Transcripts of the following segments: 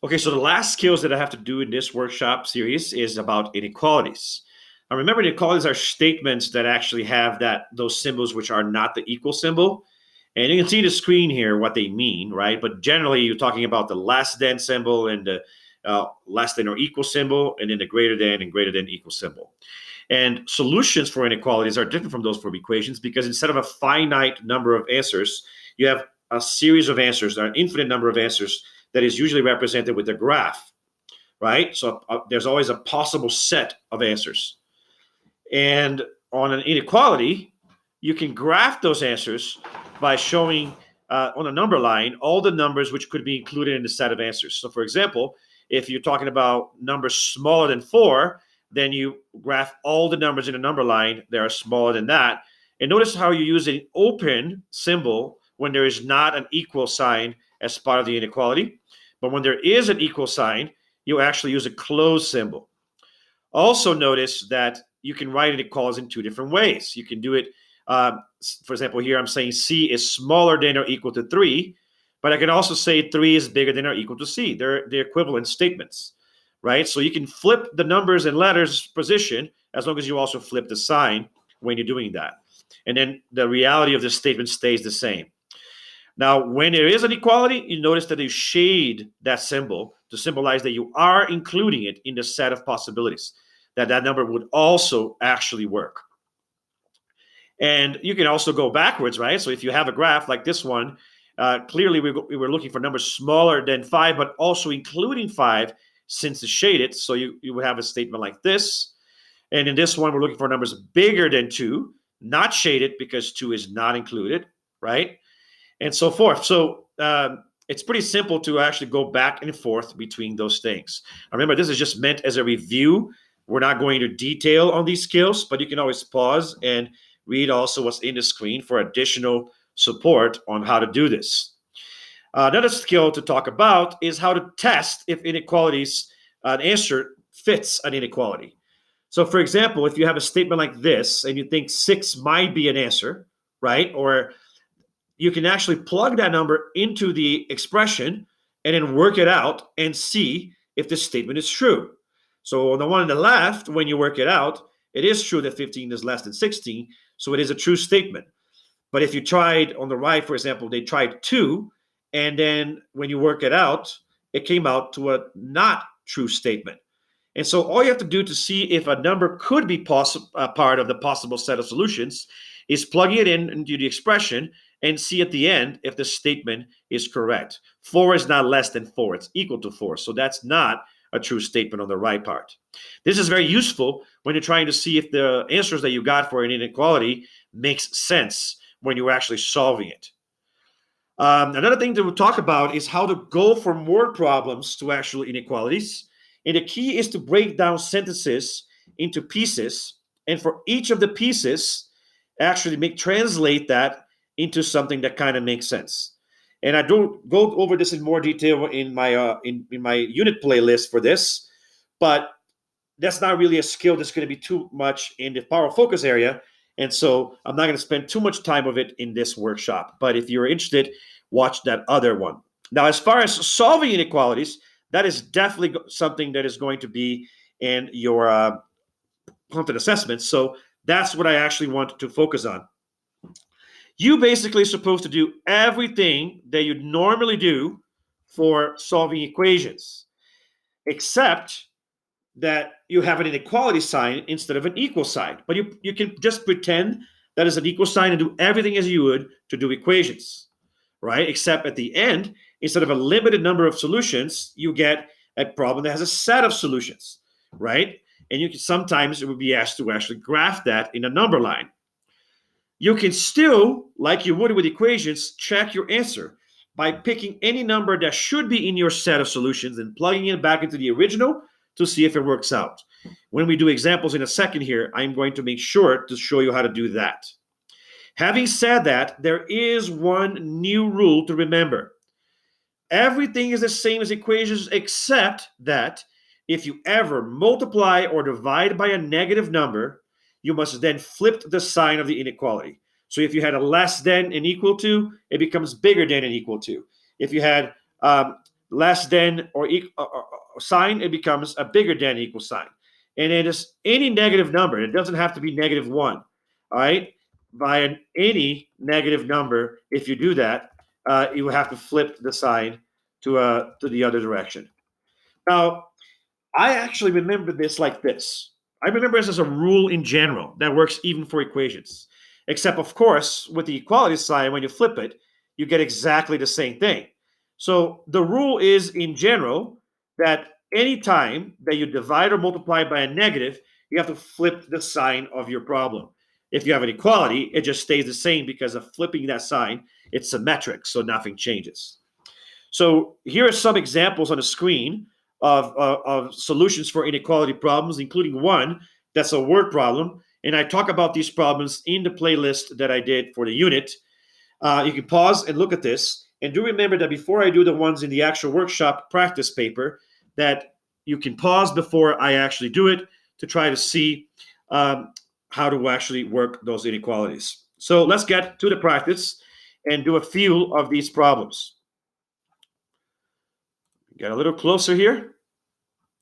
Okay, so the last skills that I have to do in this workshop series is about inequalities. Now remember, inequalities are statements that actually have those symbols which are not the equal symbol. And you can see the screen here what they mean, right? But generally, you're talking about the less than symbol and the less than or equal symbol, and then the greater than and greater than equal symbol. And solutions for inequalities are different from those for equations because instead of a finite number of answers, you have a series of answers, an infinite number of answers that is usually represented with a graph, right? So there's always a possible set of answers. And on an inequality, you can graph those answers by showing on a number line all the numbers which could be included in the set of answers. So for example, if you're talking about numbers smaller than 4, then you graph all the numbers in a number line that are smaller than that. And notice how you use an open symbol when there is not an equal sign as part of the inequality. But when there is an equal sign, you actually use a closed symbol. Also notice that you can write inequalities in two different ways. You can do it, for example, here I'm saying C is smaller than or equal to 3, but I can also say 3 is bigger than or equal to C. They're equivalent statements, right? So you can flip the numbers and letters position as long as you also flip the sign when you're doing that. And then the reality of this statement stays the same. Now, when there is an equality, you notice that you shade that symbol to symbolize that you are including it in the set of possibilities, that number would also actually work. And you can also go backwards, right? So if you have a graph like this one, clearly we were looking for numbers smaller than 5, but also including 5 since it's shaded. So you would have a statement like this. And in this one, we're looking for numbers bigger than 2, not shaded because 2 is not included, right? And so forth. So it's pretty simple to actually go back and forth between those things. Remember, this is just meant as a review. We're not going into detail on these skills, but you can always pause and read also what's in the screen for additional support on how to do this. Another skill to talk about is how to test if inequalities, an answer fits an inequality. So for example, if you have a statement like this and you think 6 might be an answer, right? Or you can actually plug that number into the expression and then work it out and see if the statement is true. So on the one on the left, when you work it out, it is true that 15 is less than 16, so it is a true statement. But if you tried on the right, for example, they tried 2, and then when you work it out, it came out to a not true statement. And so all you have to do to see if a number could be part of the possible set of solutions is plugging it into the expression and see at the end if the statement is correct. 4 is not less than 4, it's equal to 4. So that's not a true statement on the right part. This is very useful when you're trying to see if the answers that you got for an inequality makes sense when you're actually solving it. Another thing that we'll talk about is how to go from word problems to actual inequalities. And the key is to break down sentences into pieces, and for each of the pieces, actually translate that into something that kind of makes sense. And I don't go over this in more detail in my in my unit playlist for this, but that's not really a skill that's going to be too much in the power focus area. And so I'm not going to spend too much time of it in this workshop. But if you're interested, watch that other one. Now, as far as solving inequalities, that is definitely something that is going to be in your content assessment. So that's what I actually want to focus on. You basically are supposed to do everything that you normally do for solving equations, except that you have an inequality sign instead of an equal sign. But you can just pretend that is an equal sign and do everything as you would to do equations, right? Except at the end, instead of a limited number of solutions, you get a problem that has a set of solutions, right? And you can sometimes it would be asked to actually graph that in a number line. You can still, like you would with equations, check your answer by picking any number that should be in your set of solutions and plugging it back into the original to see if it works out. When we do examples in a second here, I'm going to make sure to show you how to do that. Having said that, there is one new rule to remember. Everything is the same as equations except that if you ever multiply or divide by a negative number, you must then flip the sign of the inequality. So if you had a less than and equal to, it becomes bigger than and equal to. If you had less than or equal sign, it becomes a bigger than equal sign. And it is any negative number. It doesn't have to be -1. All right. By any negative number, if you do that, you will have to flip the sign to the other direction. Now, I actually remember this like this. I remember this as a rule in general that works even for equations. Except, of course, with the equality sign, when you flip it, you get exactly the same thing. So the rule is in general that any time that you divide or multiply by a negative, you have to flip the sign of your problem. If you have an equality, it just stays the same because of flipping that sign. It's symmetric, so nothing changes. So here are some examples on the screen of solutions for inequality problems, including one that's a word problem. And I talk about these problems in the playlist that I did for the unit. You can pause and look at this. And do remember that before I do the ones in the actual workshop practice paper, that you can pause before I actually do it to try to see how to actually work those inequalities. So let's get to the practice and do a few of these problems. Get a little closer here.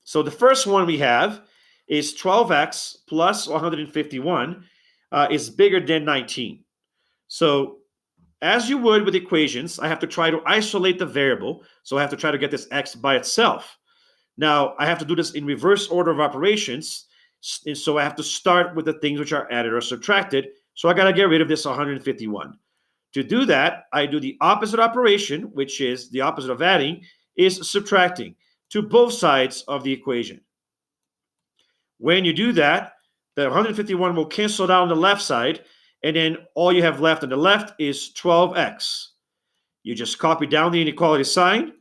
So the first one we have is 12x plus 151 is bigger than 19. So as you would with equations, I have to try to isolate the variable. So I have to try to get this x by itself. Now, I have to do this in reverse order of operations. And so I have to start with the things which are added or subtracted. So I got to get rid of this 151. To do that, I do the opposite operation, which is the opposite of adding, is subtracting to both sides of the equation. When you do that, the 151 will cancel out on the left side, and then all you have left on the left is 12x. You just copy down the inequality sign,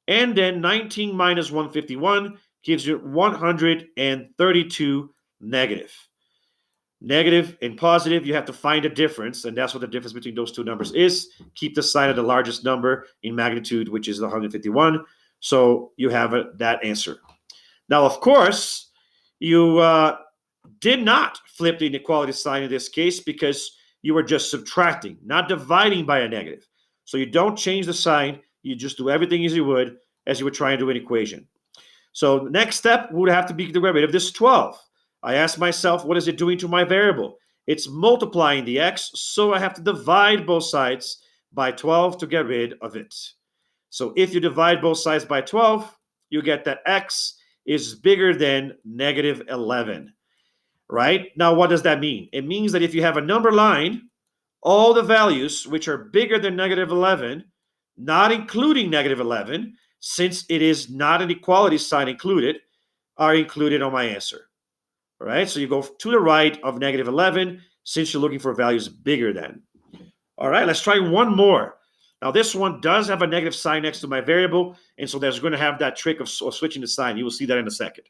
and then 19 minus 151 gives you 132 negative. Negative and positive, you have to find a difference, and that's what the difference between those two numbers is. Keep the sign of the largest number in magnitude, which is 151. So you have that answer. Now, of course, you did not flip the inequality sign in this case because you were just subtracting, not dividing by a negative. So you don't change the sign. You just do everything as you would trying to do an equation. So the next step would have to be to get rid of this 12. I ask myself, what is it doing to my variable? It's multiplying the x, so I have to divide both sides by 12 to get rid of it. So if you divide both sides by 12, you get that x is bigger than negative 11, right? Now, what does that mean? It means that if you have a number line, all the values which are bigger than negative 11, not including negative 11, since it is not an equality sign included, are included on my answer. All right, so you go to the right of negative 11 since you're looking for values bigger than. All right, let's try one more. Now, this one does have a negative sign next to my variable, and so there's going to have that trick of switching the sign. You will see that in a second.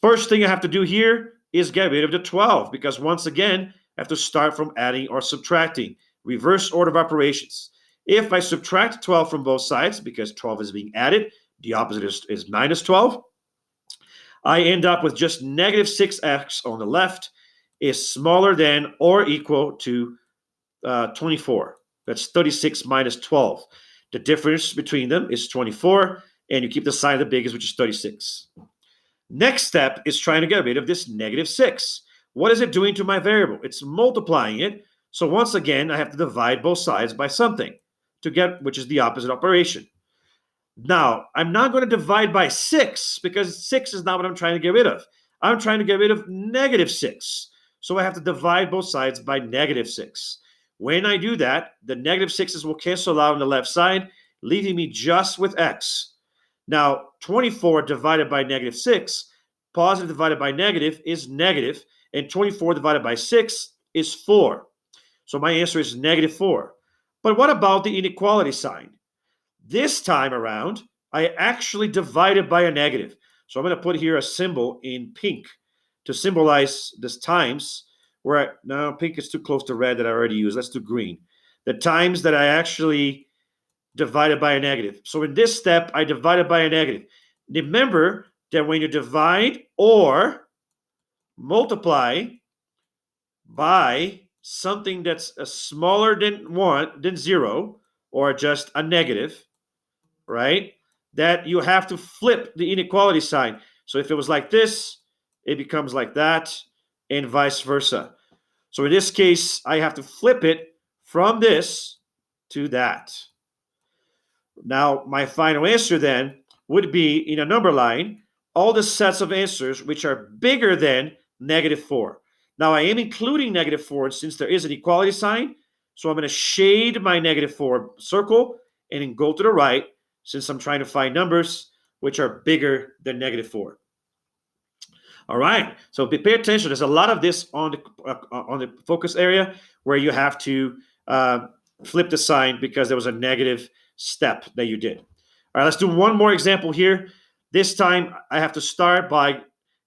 First thing I have to do here is get rid of the 12, because once again, I have to start from adding or subtracting. Reverse order of operations. If I subtract 12 from both sides, because 12 is being added, the opposite is minus 12. I end up with just negative 6x on the left is smaller than or equal to 24. That's 36 minus 12. The difference between them is 24, and you keep the sign of the biggest, which is 36. Next step is trying to get rid of this negative 6. What is it doing to my variable? It's multiplying it. So once again, I have to divide both sides by something to get, which is the opposite operation. Now, I'm not going to divide by 6 because 6 is not what I'm trying to get rid of. I'm trying to get rid of negative 6. So I have to divide both sides by negative 6. When I do that, the negative 6's will cancel out on the left side, leaving me just with x. Now, 24 divided by negative 6, positive divided by negative is negative, and 24 divided by 6 is 4. So my answer is negative 4. But what about the inequality sign? This time around, I actually divided by a negative. So I'm going to put here a symbol in pink to symbolize this times, no, pink is too close to red that I already used. Let's do green. The times that I actually divided by a negative. So in this step, I divided by a negative. Remember that when you divide or multiply by something that's smaller than 0, or just a negative, right? that you have to flip the inequality sign. So if it was like this, it becomes like that, and vice versa. So in this case, I have to flip it from this to that. Now, my final answer then would be in a number line, all the sets of answers which are bigger than -4. Now, I am including -4 since there is an equality sign. So I'm going to shade my -4 circle and then go to the right since I'm trying to find numbers which are bigger than -4. All right. So pay attention. There's a lot of this on the focus area where you have to flip the sign because there was a negative step that you did. All right. Let's do one more example here. This time I have to start by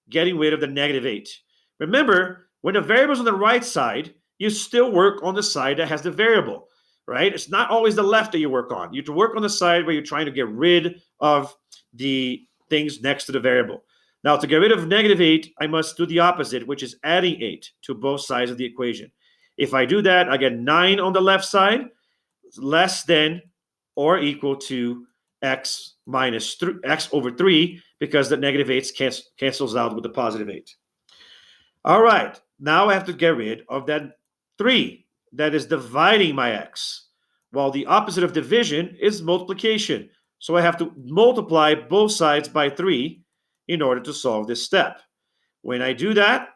getting rid of the -8. Remember, when the variable is on the right side, you still work on the side that has the variable, right? It's not always the left that you work on. You have to work on the side where you're trying to get rid of the things next to the variable. Now, to get rid of -8, I must do the opposite, which is adding 8 to both sides of the equation. If I do that, I get 9 on the left side, less than or equal to x minus x over 3, because the -8 cancels out with the +8. All right, now I have to get rid of that 3 that is dividing my x, while the opposite of division is multiplication. So I have to multiply both sides by 3 in order to solve this step. When I do that,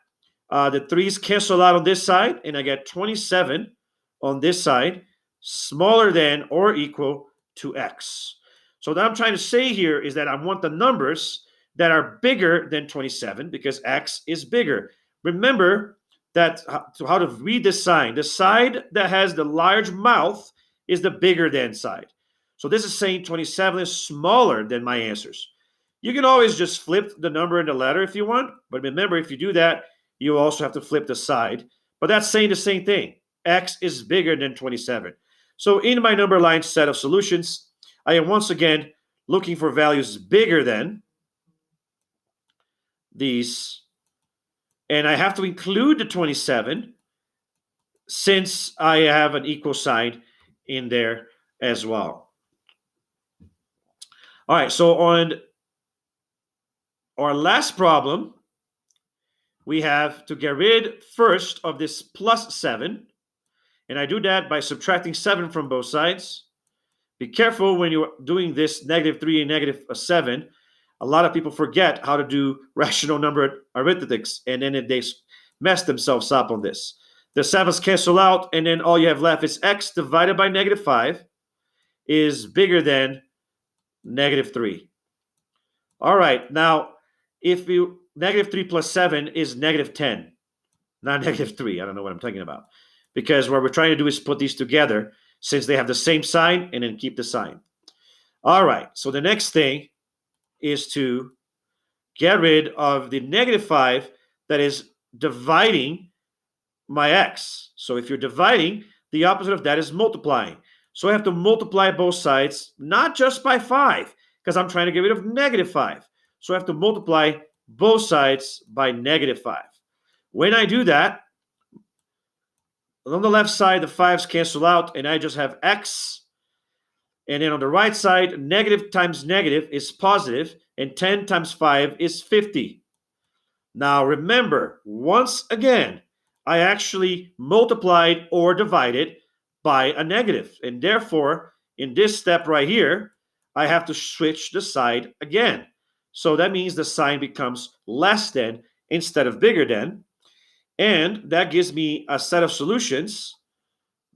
the 3's cancel out on this side, and I get 27 on this side, smaller than or equal to x. So what I'm trying to say here is that I want the numbers that are bigger than 27 because x is bigger. Remember that how to read this sign. The side that has the large mouth is the bigger than side. So this is saying 27 is smaller than my answers. You can always just flip the number in the letter if you want, but remember, if you do that, you also have to flip the side. But that's saying the same thing. X is bigger than 27. So in my number line set of solutions, I am once again looking for values bigger than these, and I have to include the 27 since I have an equal sign in there as well. All right, so on our last problem, we have to get rid first of this +7, and I do that by subtracting 7 from both sides. Be careful when you're doing this -3 and -7. A lot of people forget how to do rational number arithmetics, and then they mess themselves up on this. The 7's cancel out, and then all you have left is x divided by -5 is bigger than -3. All right, now if you -3 plus 7 is -10, not -3. I don't know what I'm talking about. Because what we're trying to do is put these together since they have the same sign and then keep the sign. All right, so the next thing is to get rid of the -5 that is dividing my x. So if you're dividing, the opposite of that is multiplying. So I have to multiply both sides, not just by 5, because I'm trying to get rid of -5. So I have to multiply both sides by -5. When I do that, on the left side, the 5's cancel out, and I just have x. And then on the right side, negative times negative is positive, and 10 times 5 is 50. Now remember, once again, I actually multiplied or divided by a negative. And therefore, in this step right here, I have to switch the side again. So that means the sign becomes less than instead of bigger than. And that gives me a set of solutions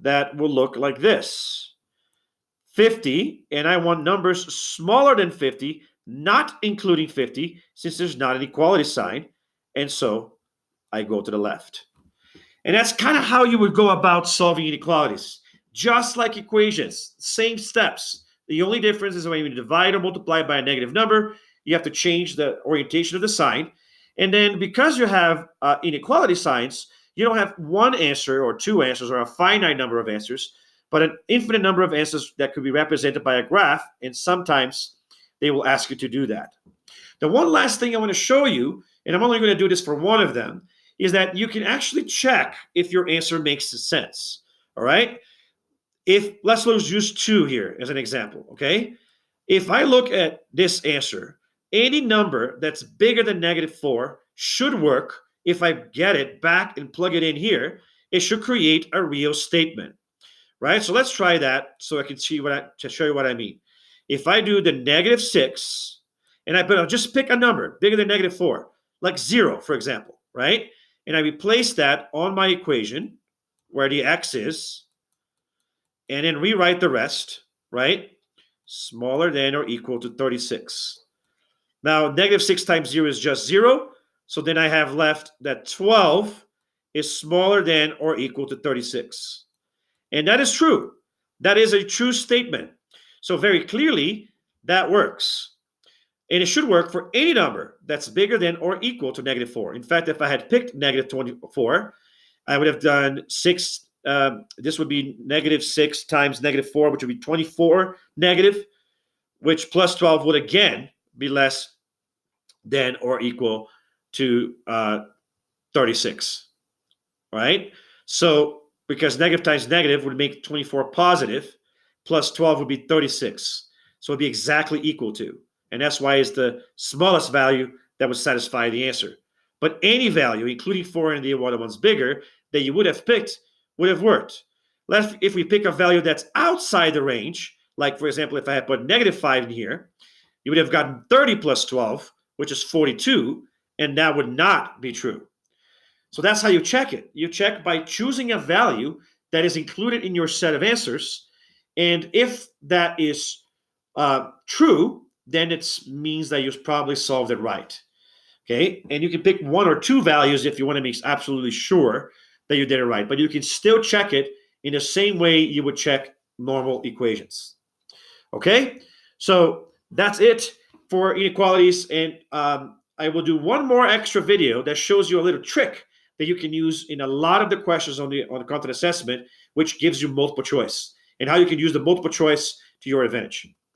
that will look like this. 50, and I want numbers smaller than 50, not including 50, since there's not an equality sign. And so I go to the left. And that's kind of how you would go about solving inequalities. Just like equations, same steps. The only difference is when you divide or multiply by a negative number, you have to change the orientation of the sign. And then because you have inequality signs, you don't have one answer or two answers or a finite number of answers, but an infinite number of answers that could be represented by a graph, and sometimes they will ask you to do that. The one last thing I want to show you, and I'm only going to do this for one of them, is that you can actually check if your answer makes sense. All right? Let's use 2 here as an example, okay? If I look at this answer, any number that's bigger than -4 should work. If I get it back and plug it in here, it should create a real statement, right? So let's try that so I can see to show you what I mean. If I do the -6, and I'll just pick a number bigger than -4, like 0, for example, right? And I replace that on my equation where the x is, and then rewrite the rest, right? Smaller than or equal to 36. Now, -6 times 0 is just 0. So then I have left that 12 is smaller than or equal to 36. And that is true. That is a true statement. So very clearly, that works. And it should work for any number that's bigger than or equal to -4. In fact, if I had picked -24, I would have done 6. This would be -6 times -4, which would be 24 negative, which plus 12 would again be less than or equal to 36, right? So because negative times negative would make 24 positive, plus 12 would be 36. So it'd be exactly equal to. And that's why it's the smallest value that would satisfy the answer. But any value, including 4 and the other one's bigger, that you would have picked would have worked. If we pick a value that's outside the range, like for example, if I had put -5 in here, you would have gotten 30 plus 12, which is 42, and that would not be true. So that's how you check it. You check by choosing a value that is included in your set of answers. And if that is true, then it means that you've probably solved it right. Okay, and you can pick 1 or 2 values if you want to make absolutely sure that you did it right. But you can still check it in the same way you would check normal equations. Okay, so that's it for inequalities. And I will do one more extra video that shows you a little trick that you can use in a lot of the questions on the content assessment, which gives you multiple choice, and how you can use the multiple choice to your advantage.